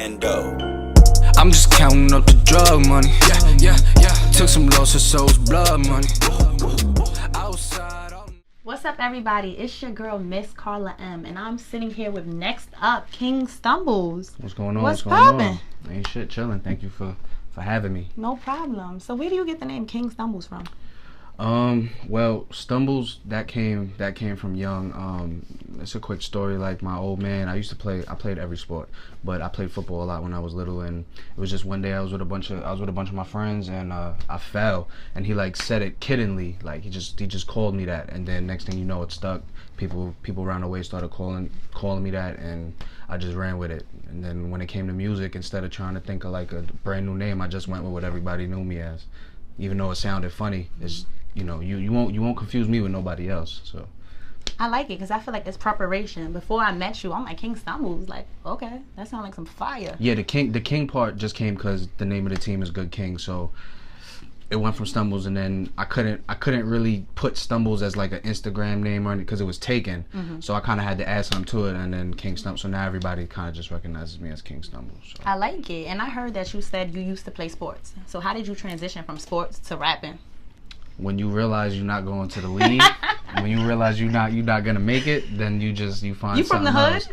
Brando. I'm just counting up the drug money. Yeah. Took some losses, so it's blood money. What's up, everybody? It's your girl, Ms.Carla M, and I'm sitting here with next up, King Stumbles. What's going on? What's poppin'? Ain't shit, chilling. Thank you for having me. No problem. So where do you get the name King Stumbles from? Well, Stumbles, that came from young. It's a quick story. Like my old man, I played every sport, but I played football a lot when I was little, and it was just one day I was with a bunch of my friends, and I fell, and he like said it kiddingly, like he just called me that, and then next thing you know, it stuck. People around the way started calling me that, and I just ran with it. And then when it came to music, instead of trying to think of like a brand new name, I just went with what everybody knew me as, even though it sounded funny. It's you won't confuse me with nobody else. So I like it because I feel like it's preparation. Before I met you, I'm like, King Stumbles. Like, okay, that sounds like some fire. Yeah, the king part just came because the name of the team is Good King. So it went from Stumbles, and then I couldn't really put Stumbles as like an Instagram name or anything because it was taken. Mm-hmm. So I kind of had to add something to it, and then King Stumbles. So now everybody kind of just recognizes me as King Stumbles. So. I like it, and I heard that you said you used to play sports. So how did you transition from sports to rapping? When you realize you're not going to the league, when you realize you're not gonna make it, then you find. You from the hood? Else.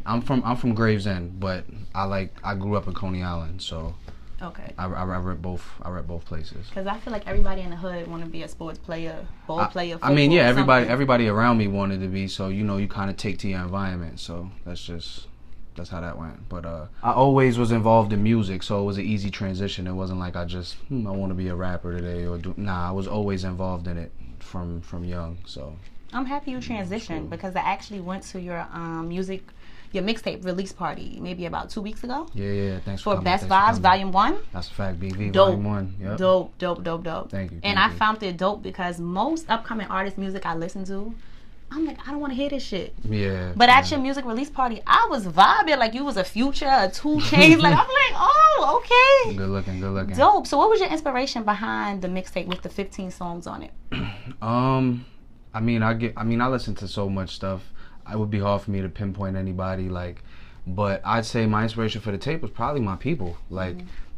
I'm from Gravesend, but I grew up in Coney Island, so. Okay. I rep both places. Because I feel like everybody in the hood want to be a sports player, ball player, football, I mean, yeah, something. everybody around me wanted to be, so you kind of take to your environment. So that's how that went. But I always was involved in music, so it was an easy transition. It wasn't like I just I want to be a rapper today I was always involved in it from young. So I'm happy you transitioned because I actually went to your your mixtape release party maybe about 2 weeks ago. Yeah. Thanks for coming. Best Vibes Volume 1. That's a fact, BV dope. Volume 1. Yep. Dope. Thank you. And I found it dope because most upcoming artist music I listen to, I'm like, I don't want to hear this shit. Yeah. But at your music release party, I was vibing like you was a Future, a 2 Chainz. Like I'm like, oh, okay. Good looking. Dope. So what was your inspiration behind the mixtape with the 15 songs on it? I mean, I listen to so much stuff. It would be hard for me to pinpoint anybody, but I'd say my inspiration for the tape was probably my people.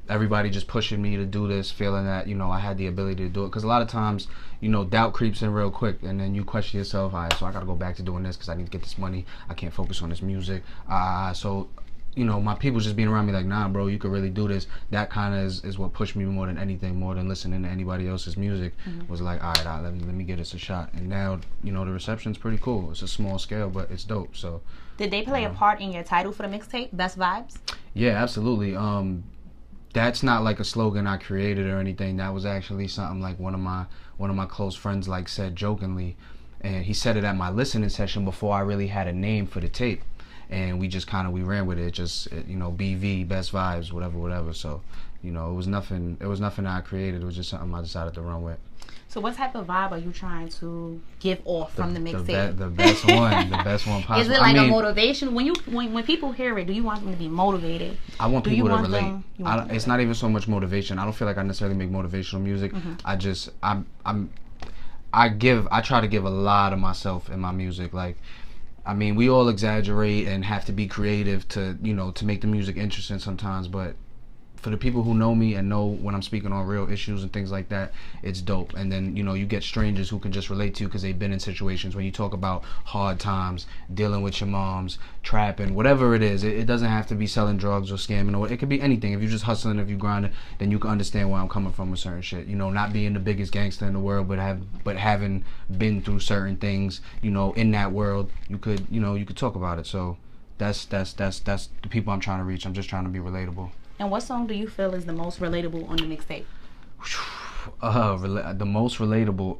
Everybody just pushing me to do this, feeling that, I had the ability to do it. Because a lot of times, doubt creeps in real quick, and then you question yourself, all right, so I got to go back to doing this because I need to get this money. I can't focus on this music. So my people just being around me like, nah, bro, you could really do this. That kind of is what pushed me more than anything, more than listening to anybody else's music. Was like, all right, let me give this a shot. And now, the reception's pretty cool. It's a small scale, but it's dope. So, did they play a part in your title for the mixtape, Best Vibes? Yeah, absolutely. That's not like a slogan I created or anything. That was actually something like one of my close friends said jokingly, and he said it at my listening session before I really had a name for the tape. And we just we ran with it, BV, Best Vibes, whatever. So, it was nothing that I created. It was just something I decided to run with. So what type of vibe are you trying to give off from the mixtape? The best one possible. Is it like a motivation? When people hear it, do you want them to be motivated? I want people to relate. It's not even so much motivation. I don't feel like I necessarily make motivational music. Mm-hmm. I try to give a lot of myself in my music. We all exaggerate and have to be creative to make the music interesting sometimes, but for the people who know me and know when I'm speaking on real issues and things like that, it's dope. And then, you get strangers who can just relate to you because they've been in situations when you talk about hard times, dealing with your moms, trapping, whatever it is. It doesn't have to be selling drugs or scamming, or it could be anything. If you're just hustling, if you're grinding, then you can understand where I'm coming from with certain shit. Not being the biggest gangster in the world, but having been through certain things, in that world, you could talk about it. So that's the people I'm trying to reach. I'm just trying to be relatable. And what song do you feel is the most relatable on the mixtape? The most relatable.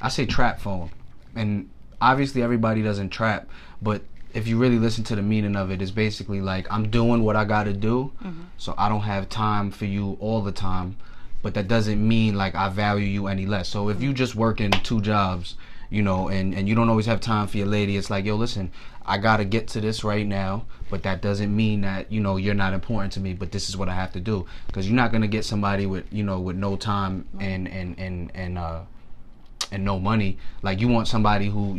I say Trap Phone. And obviously everybody doesn't trap, but if you really listen to the meaning of it, it's basically like I'm doing what I gotta do, so I don't have time for you all the time, but that doesn't mean like I value you any less. So if you just working 2 jobs, and you don't always have time for your lady, it's like, yo, listen, I gotta get to this right now, but that doesn't mean that, you're not important to me, but this is what I have to do. Because you're not gonna get somebody with, with no time and no money. Like, you want somebody who,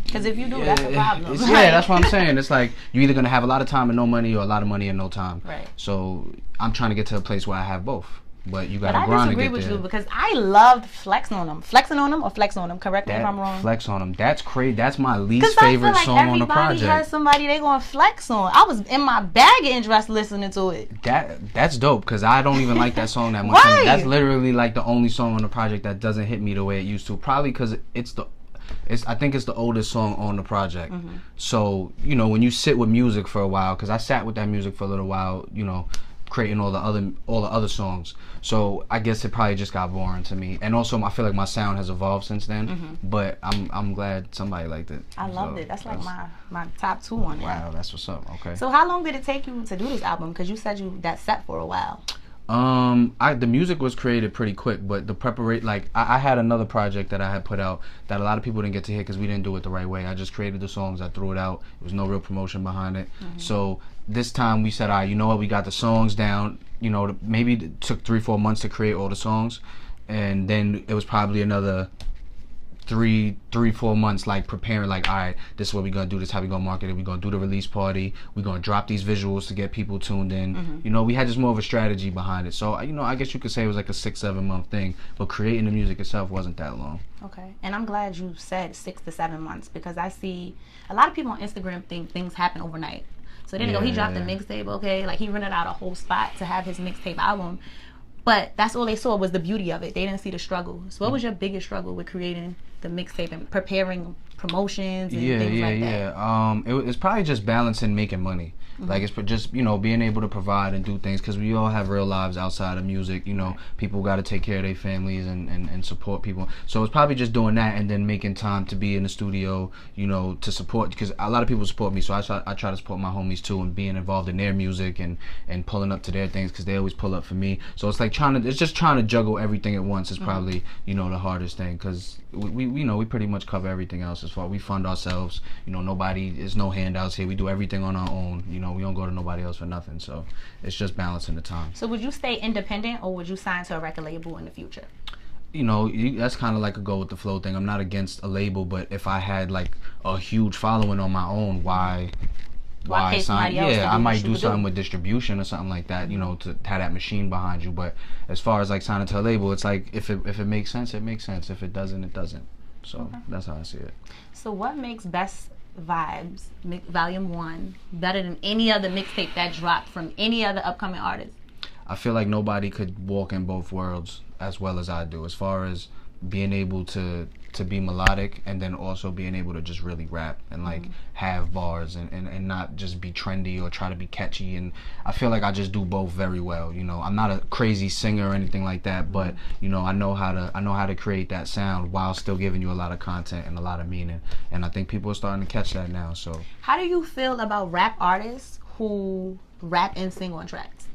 Because if you do, that's a problem. Yeah, that's what I'm saying. It's like you're either gonna have a lot of time and no money, or a lot of money and no time. Right. So I'm trying to get to a place where I have both. But you gotta but grind I to get there. disagree with you because I loved flexing on them. Flexing on them or flex on them. Correct me if I'm wrong. Flex on them. That's crazy. That's my least favorite song on the project. Everybody has somebody they gonna flex on. I was in my bag getting dressed listening to it. That's dope because I don't even like that song that much. Right. That's literally like the only song on the project that doesn't hit me the way it used to. Probably because I think it's the oldest song on the project. So you know when you sit with music for a while, because I sat with that music for a little while. You know. Creating all the other songs, so I guess it probably just got boring to me, and also I feel like my sound has evolved since then. But I'm glad somebody liked it. I loved it. That's like my top 2 on it. Wow, that's what's up. Okay. So how long did it take you to do this album? Because you said that set for a while. The music was created pretty quick, but the preparation, like I had another project that I had put out that a lot of people didn't get to hear because we didn't do it the right way. I just created the songs, I threw it out. There was no real promotion behind it. So this time we said, all right, you know what, we got the songs down. You know, maybe it took 3-4 months to create all the songs, and then it was probably another 3-4 months like preparing, like, all right, this is what we're gonna do, this is how we're gonna market it, we're gonna do the release party, we're gonna drop these visuals to get people tuned in. You know, we had just more of a strategy behind it. So you know, I guess you could say it was like a 6-7 month thing, but creating the music itself wasn't that long. Okay. And I'm glad you said 6 to 7 months, because I see a lot of people on Instagram think things happen overnight. So then they go, he dropped a mixtape, okay, like he rented out a whole spot to have his mixtape album, but that's all they saw was the beauty of it. They didn't see the struggle. So what was your biggest struggle with creating the mixtape and preparing promotions and things like that? It's probably just balancing making money. Like it's just, you know, being able to provide and do things, because we all have real lives outside of music. You know, people got to take care of their families and support people. So it's probably just doing that, and then making time to be in the studio, you know, to support, because a lot of people support me, so I try to support my homies too, and being involved in their music and pulling up to their things, because they always pull up for me. So it's like trying to juggle everything at once is probably, you know, the hardest thing, because we you know, we pretty much cover everything else as far. We fund ourselves, you know, there's no handouts here. We do everything on our own, you know, we don't go to nobody else for nothing. So it's just balancing the time. So would you stay independent, or would you sign to a record label in the future? You know, that's kind of like a go with the flow thing. I'm not against a label, but if I had like a huge following on my own, why sign? Yeah, I might do something with distribution or something like that, you know, to have that machine behind you. But as far as like signing to a label, it's like if it makes sense, it makes sense. If it doesn't, it doesn't. So that's how I see it. So what makes Best Vibes Volume 1 better than any other mixtape that dropped from any other upcoming artist? I feel like nobody could walk in both worlds as well as I do, as far as being able to be melodic, and then also being able to just really rap and like have bars and not just be trendy or try to be catchy. And I feel like I just do both very well. You know, I'm not a crazy singer or anything like that, but you know, I know how to create that sound while still giving you a lot of content and a lot of meaning. And I think people are starting to catch that now. So how do you feel about rap artists who rap and sing on tracks?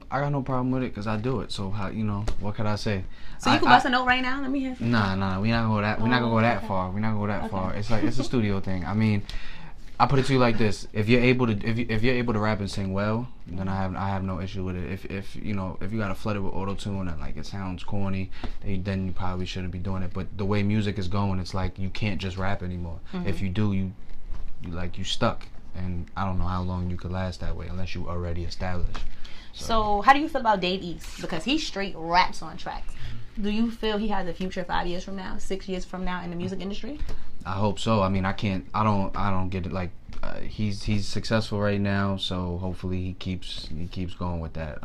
I got no problem with it, because I do it. So how, you know, what could I say? So you can bust a note right now. Let me hear. Nah. We're not gonna go that. We're not gonna go that far. We're not gonna go that far. It's like it's a studio thing. I mean, I put it to you like this: if you're able to rap and sing well, then I have no issue with it. If you know, if you got to flood it with auto tune and like it sounds corny, then you probably shouldn't be doing it. But the way music is going, it's like you can't just rap anymore. If you do, you stuck. And I don't know how long you could last that way unless you already established. So how do you feel about Dave East? Because he straight raps on tracks. Do you feel he has a future 5 years from now, 6 years from now in the music industry? I hope so. I mean, I don't get it. Like he's successful right now, so hopefully he keeps going with that.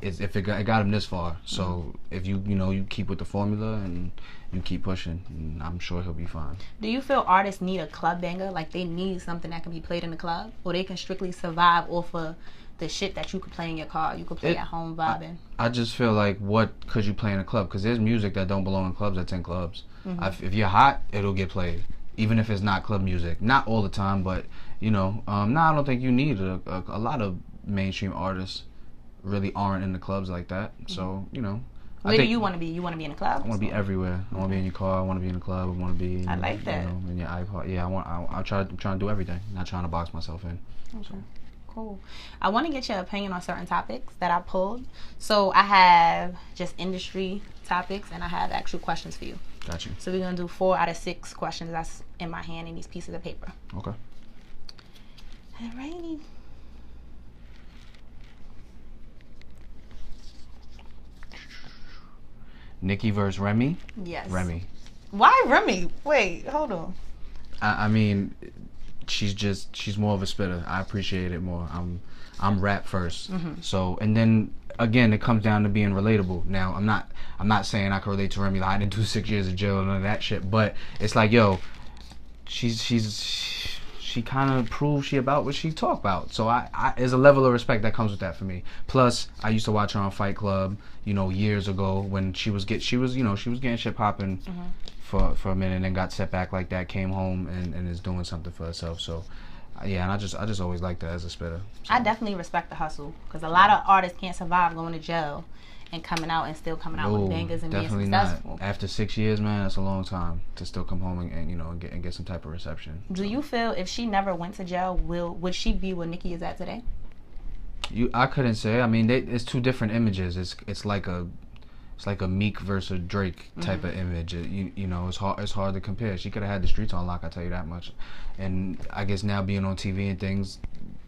If it got him this far, so if you keep with the formula and you keep pushing, I'm sure he'll be fine. Do you feel artists need a club banger? Like they need something that can be played in the club, or they can strictly survive off of the shit that you could play in your car, you could play at home vibing? I just feel like, what could you play in a club? Because there's music that don't belong in clubs that's in clubs. If you're hot, it'll get played, even if it's not club music. Not all the time, but I don't think you need a lot of mainstream artists really aren't in the clubs like that. So where do you want to be? You want to be in a club? I want to be everywhere. I want to be in your car. I want to be in the club. I want to be. I like that. In your iPod. Yeah, I'm trying to do everything. Not trying to box myself in. Okay. So. Cool. I want to get your opinion on certain topics that I pulled. So I have just industry topics, and I have actual questions for you. Got you. So we're gonna do 4 out of 6 questions that's in my hand in these pieces of paper. Okay. Alrighty. Nicki versus Remy. Yes. Remy. Why Remy? Wait, hold on. I mean, she's more of a spitter. I appreciate it more. I'm rap first. So, and then again, it comes down to being relatable. Now, I'm not saying I can relate to Remy. Like, I didn't do 6 years of jail and none of that shit. But it's like, yo, she kind of proves she about what she talk about. So I there's a level of respect that comes with that for me. Plus, I used to watch her on Fight Club, years ago when she was getting shit popping for a minute and then got set back like that, came home and is doing something for herself. So yeah, and I just always liked that as a spitter. So. I definitely respect the hustle because a lot of artists can't survive going to jail and coming out and still coming out with bangers and being successful. Not. After 6 years, man, that's a long time to still come home and get some type of reception. Do you feel if she never went to jail, would she be where Nicki is at today? I couldn't say. I mean, it's two different images. It's like a Meek versus Drake type of image. It's hard to compare. She could have had the streets on lock, I tell you that much. And I guess now being on TV and things,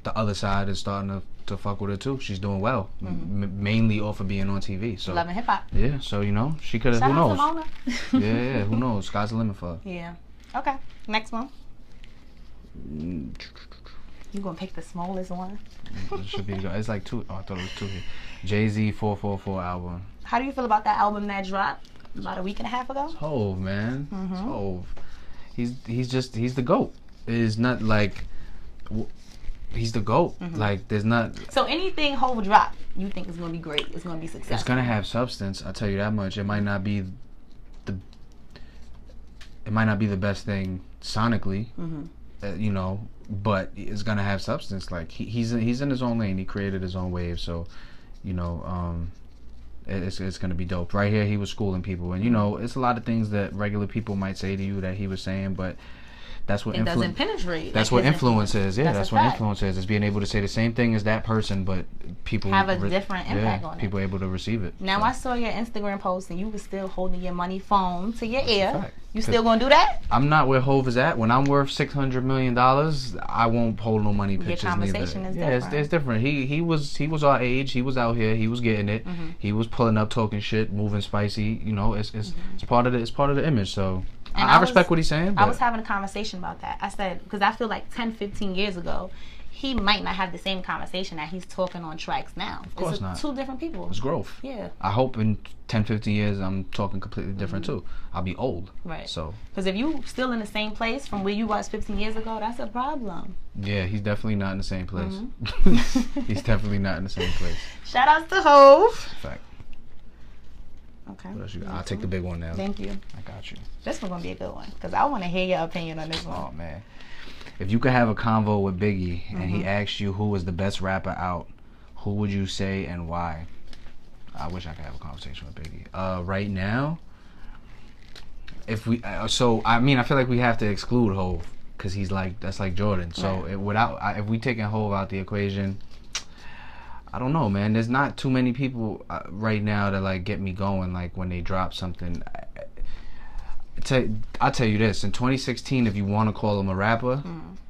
the other side is starting to fuck with her too. She's doing well, mainly off of being on TV. So Love and Hip Hop. Yeah, so she could have. Who knows? Yeah, who knows? Sky's the limit for her. Yeah. Okay. Next one. You gonna pick the smallest one? It should be. It's like 2. Oh, I thought it was 2 here. Jay-Z 444 album. How do you feel about that album that dropped about a week and a half ago? It's Hov, man. It's Hov. He's the GOAT. It's not like he's the GOAT. Like there's not. So anything Hov drop, you think is gonna be great? It's gonna be successful. It's gonna have substance. I'll tell you that much. It might not be the best thing sonically. But it's gonna have substance. Like he's in his own lane. He created his own wave. So, it's gonna be dope. Right here, he was schooling people, and it's a lot of things that regular people might say to you that he was saying, but that's what doesn't penetrate. That's what influence is. Yeah, that's what influence is. It's being able to say the same thing as that person, but people have a different impact on it. People able to receive it. Now I saw your Instagram post, and you were still holding your money phone to your ear. You still gonna do that? I'm not where Hov is at. When I'm worth $600 million, I won't hold no money pictures. Your conversation neither. is different. It's different. He was our age. He was out here. He was getting it. He was pulling up, talking shit, moving spicy. It's part of the image. So I respect what he's saying. I was having a conversation about that. I said because I feel like 10, 15 years ago, he might not have the same conversation that he's talking on tracks now. Of course not. 2 different people. It's growth. Yeah. I hope in 10, 15 years I'm talking completely different too. I'll be old. Right. So. Because if you still in the same place from where you was 15 years ago, that's a problem. Yeah, he's definitely not in the same place. He's definitely not in the same place. Shout out to Hov. Fact. Okay. What else you got? I'll take the big one now. Thank you. I got you. This one's gonna be a good one because I want to hear your opinion on this one. Oh man. If you could have a convo with Biggie and he asked you who was the best rapper out, who would you say and why? I wish I could have a conversation with Biggie. Right now, if we, I feel like we have to exclude Hov because that's like Jordan. So if we taking Hov out the equation, I don't know, man. There's not too many people right now that like get me going. Like when they drop something. I'll tell you this. In 2016, if you want to call him a rapper,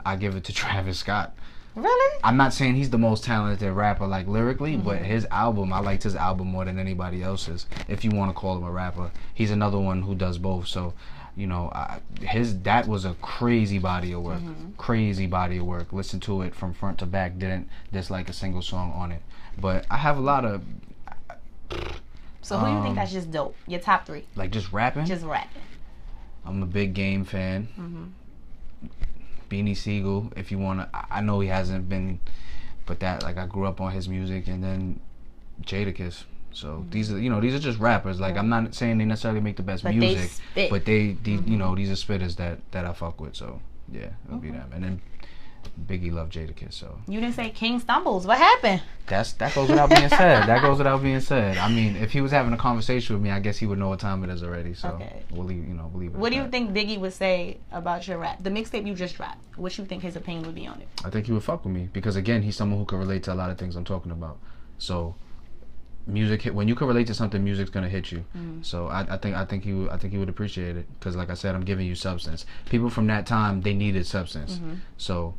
I give it to Travis Scott. Really? I'm not saying he's the most talented rapper, like lyrically, but his album, I liked his album more than anybody else's. If you want to call him a rapper, he's another one who does both. So, that was a crazy body of work. Crazy body of work. Listen to it from front to back. Didn't dislike a single song on it. But I have a lot of. So who do you think that's just dope? Your top 3? Like just rapping? Just rapping. I'm a big Game fan. Beanie Siegel, if you wanna, I know he hasn't been, but I grew up on his music, and then Jadakiss. So these are just rappers. Like I'm not saying they necessarily make the best music, but these are spitters that I fuck with. So yeah, it'll be them. And then Biggie loved Jadakiss. So you didn't say King Stumbles. What happened? That goes without being said. That goes without being said. I mean, if he was having a conversation with me, I guess he would know what time it is already. So we'll leave it. What do you think Biggie would say about your rap? The mixtape you just dropped. What you think his opinion would be on it? I think he would fuck with me because again, he's someone who can relate to a lot of things I'm talking about. So music hit, when you can relate to something, music's gonna hit you. So I think he would appreciate it, because like I said, I'm giving you substance. People from that time, they needed substance. So,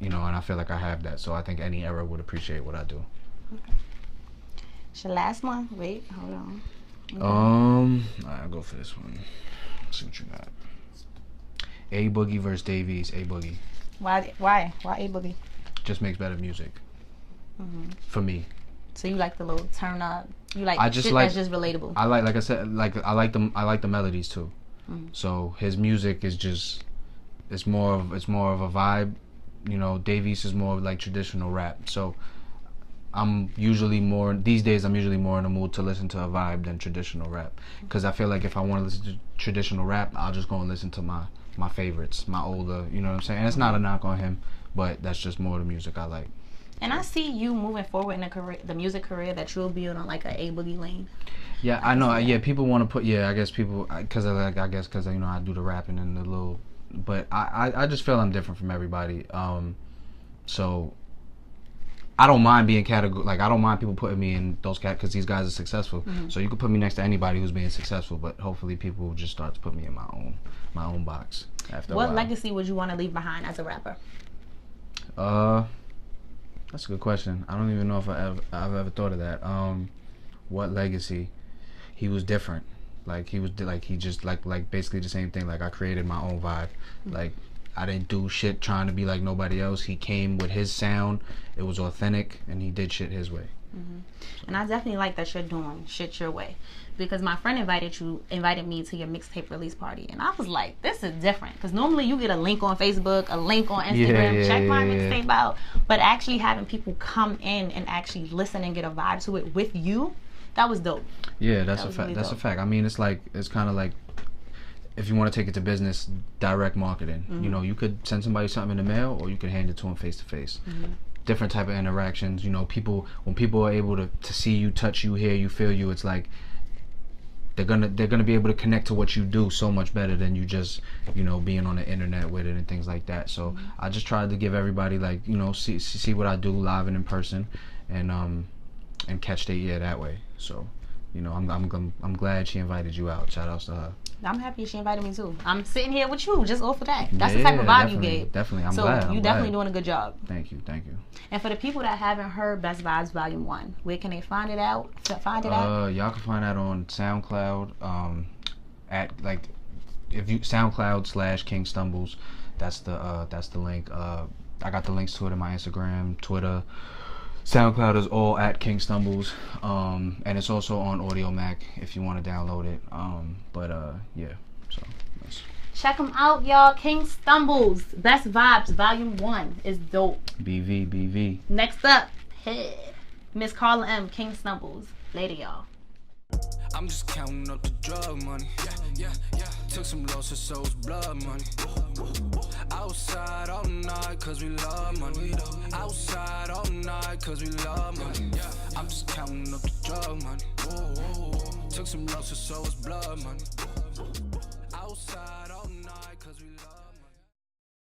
you know, and I feel like I have that. So I think any era would appreciate what I do. Okay. It's your last one. Wait, hold on. I'll go for this one. Let's see what you got. A Boogie versus Davies. A Boogie. Why A Boogie? Just makes better music. For me. So you like the little turn up? You like shit that's just relatable? I like I said, like I like the melodies too. So his music is just, it's more of a vibe. You know, Davies is more of like traditional rap. So I'm usually more, these days I'm usually more in the mood to listen to a vibe than traditional rap, because I feel like if I want to listen to traditional rap, I'll just go and listen to my favorites, my older, you know what I'm saying? And it's not a knock on him, but that's just more the music I like. And I see you moving forward in the music career, that you'll be on like a Boogie lane. Yeah, I know. Yeah, people want to put. Yeah, I guess people, because because you know I do the rapping and the little, but I just feel I'm different from everybody. So I don't mind being I don't mind people putting me in those because these guys are successful. So you can put me next to anybody who's being successful, but hopefully people will just start to put me in my own box after a while. What legacy would you want to leave behind as a rapper? That's a good question. I don't even know if I've ever thought of that. What legacy? He was different. Like he just like basically the same thing. Like I created my own vibe. Like I didn't do shit trying to be like nobody else. He came with his sound. It was authentic, and he did shit his way. And I definitely like that you're doing shit your way, because my friend invited me to your mixtape release party, and I was like, this is different, because normally you get a link on Facebook, a link on Instagram, check my mixtape out, but actually having people come in and actually listen and get a vibe to it with you, that was dope. Yeah, that's a fact. Really that's a fact. I mean, it's kind of like, if you want to take it to business, direct marketing. You know, you could send somebody something in the mail, or you could hand it to them face to face. Different type of interactions. You know, when people are able to see you, touch you, hear you, feel you, it's like they're gonna be able to connect to what you do so much better than you just, you know, being on the internet with it and things like that. So I just tried to give everybody, like, you know, see what I do live and in person, and catch their ear that way. So, you know, I'm glad she invited you out. Shout outs to her. I'm happy she invited me too. I'm sitting here with you just off of that. That's the type of vibe you gave. Definitely, I'm glad. So you definitely doing a good job. Thank you. And for the people that haven't heard Best Vibes Volume 1, where can they find it out? Y'all can find that on SoundCloud. At like, if you SoundCloud/King Stumbles, that's the link. I got the links to it in my Instagram, Twitter. SoundCloud is all at King Stumbles, and it's also on Audio Mac if you want to download it. Yeah, so nice. Check them out, y'all. King Stumbles, Best Vibes Volume 1 is dope. BV. Next up, Ms.Carla M, King Stumbles. Later, y'all. I'm just counting up the drug money. Yeah. Took some losses, so it's blood money. Outside all night, cause we love money. Outside all night, cause we love money. I'm just counting up the drug money. Took some losses, so it's blood money. Outside.